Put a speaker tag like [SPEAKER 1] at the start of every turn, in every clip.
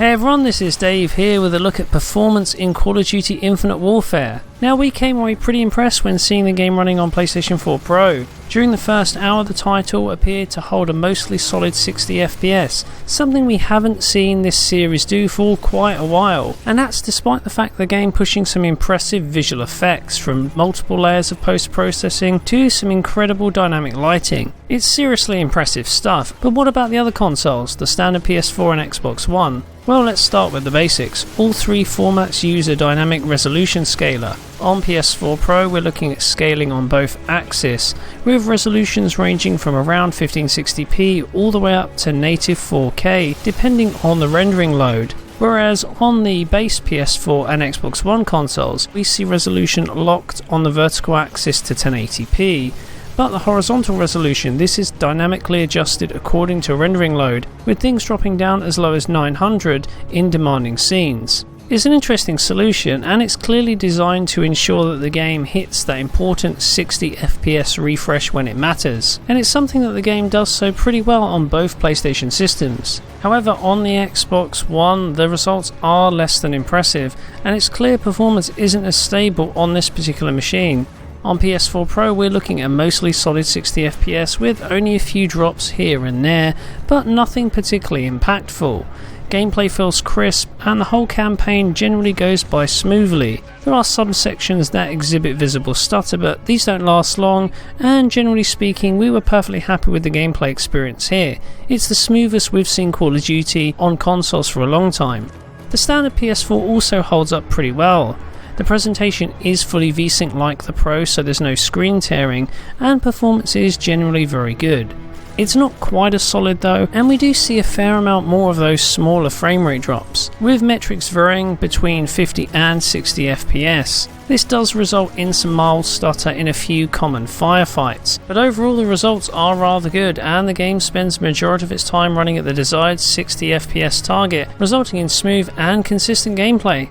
[SPEAKER 1] Hey everyone, this is Dave here with a look at performance in Call of Duty Infinite Warfare. Now, we came away pretty impressed when seeing the game running on PlayStation 4 Pro. During the first hour, the title appeared to hold a mostly solid 60 FPS, something we haven't seen this series do for quite a while, and that's despite the fact the game pushing some impressive visual effects, from multiple layers of post-processing to some incredible dynamic lighting. It's seriously impressive stuff, but what about the other consoles, the standard PS4 and Xbox One? Well, let's start with the basics. All three formats use a dynamic resolution scaler. On PS4 Pro, we're looking at scaling on both axes, with resolutions ranging from around 1560p all the way up to native 4K, depending on the rendering load. Whereas on the base PS4 and Xbox One consoles, we see resolution locked on the vertical axis to 1080p. But the horizontal resolution, this is dynamically adjusted according to rendering load, with things dropping down as low as 900 in demanding scenes. It's an interesting solution, and it's clearly designed to ensure that the game hits that important 60 FPS refresh when it matters, and it's something that the game does so pretty well on both PlayStation systems. However, on the Xbox One, the results are less than impressive, and its clear performance isn't as stable on this particular machine. On PS4 Pro, we're looking at mostly solid 60 FPS with only a few drops here and there, but nothing particularly impactful. Gameplay feels crisp, and the whole campaign generally goes by smoothly. There are some sections that exhibit visible stutter, but these don't last long, and generally speaking, we were perfectly happy with the gameplay experience here. It's the smoothest we've seen Call of Duty on consoles for a long time. The standard PS4 also holds up pretty well. The presentation is fully VSync like the Pro, so there's no screen tearing, and performance is generally very good. It's not quite as solid though, and we do see a fair amount more of those smaller framerate drops, with metrics varying between 50 and 60 FPS. This does result in some mild stutter in a few common firefights, but overall the results are rather good, and the game spends the majority of its time running at the desired 60 FPS target, resulting in smooth and consistent gameplay.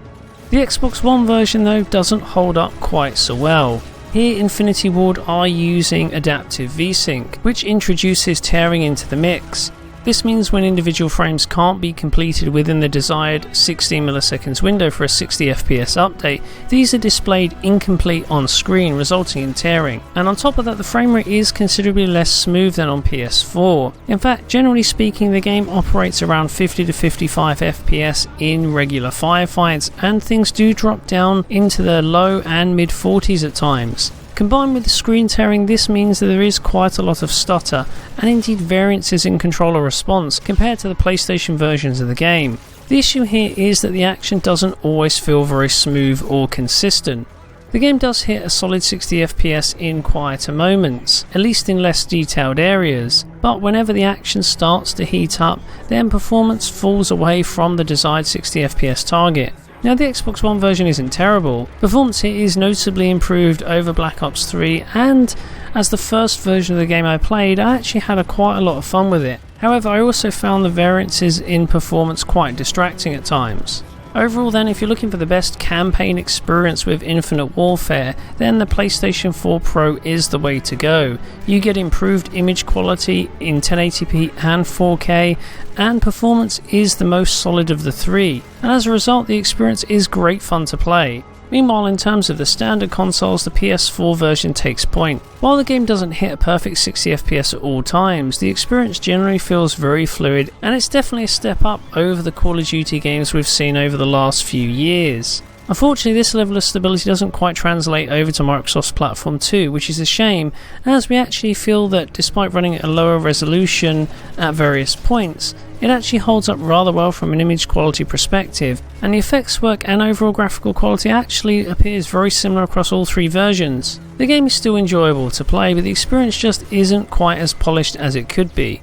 [SPEAKER 1] The Xbox One version though doesn't hold up quite so well. Here Infinity Ward are using adaptive VSync, which introduces tearing into the mix. This means when individual frames can't be completed within the desired 16 milliseconds window for a 60 FPS update, these are displayed incomplete on screen, resulting in tearing. And on top of that, the frame rate is considerably less smooth than on PS4. In fact, generally speaking, the game operates around 50 to 55 FPS in regular firefights, and things do drop down into the low and mid 40s at times. Combined with the screen tearing, this means that there is quite a lot of stutter, and indeed variances in controller response compared to the PlayStation versions of the game. The issue here is that the action doesn't always feel very smooth or consistent. The game does hit a solid 60 FPS in quieter moments, at least in less detailed areas, but whenever the action starts to heat up, then performance falls away from the desired 60 FPS target. Now, the Xbox One version isn't terrible. Performance here is notably improved over Black Ops 3, and as the first version of the game I played, I actually had quite a lot of fun with it. However, I also found the variances in performance quite distracting at times. Overall then, if you're looking for the best campaign experience with Infinite Warfare, then the PlayStation 4 Pro is the way to go. You get improved image quality in 1080p and 4K, and performance is the most solid of the three, and as a result the experience is great fun to play. Meanwhile, in terms of the standard consoles, the PS4 version takes point. While the game doesn't hit a perfect 60 FPS at all times, the experience generally feels very fluid, and it's definitely a step up over the Call of Duty games we've seen over the last few years. Unfortunately, this level of stability doesn't quite translate over to Microsoft's platform too, which is a shame, as we actually feel that despite running at a lower resolution at various points, it actually holds up rather well from an image quality perspective, and the effects work and overall graphical quality actually appears very similar across all three versions. The game is still enjoyable to play, but the experience just isn't quite as polished as it could be.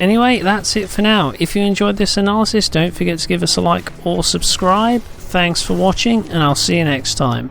[SPEAKER 1] Anyway, that's it for now. If you enjoyed this analysis, don't forget to give us a like or subscribe. Thanks for watching, and I'll see you next time.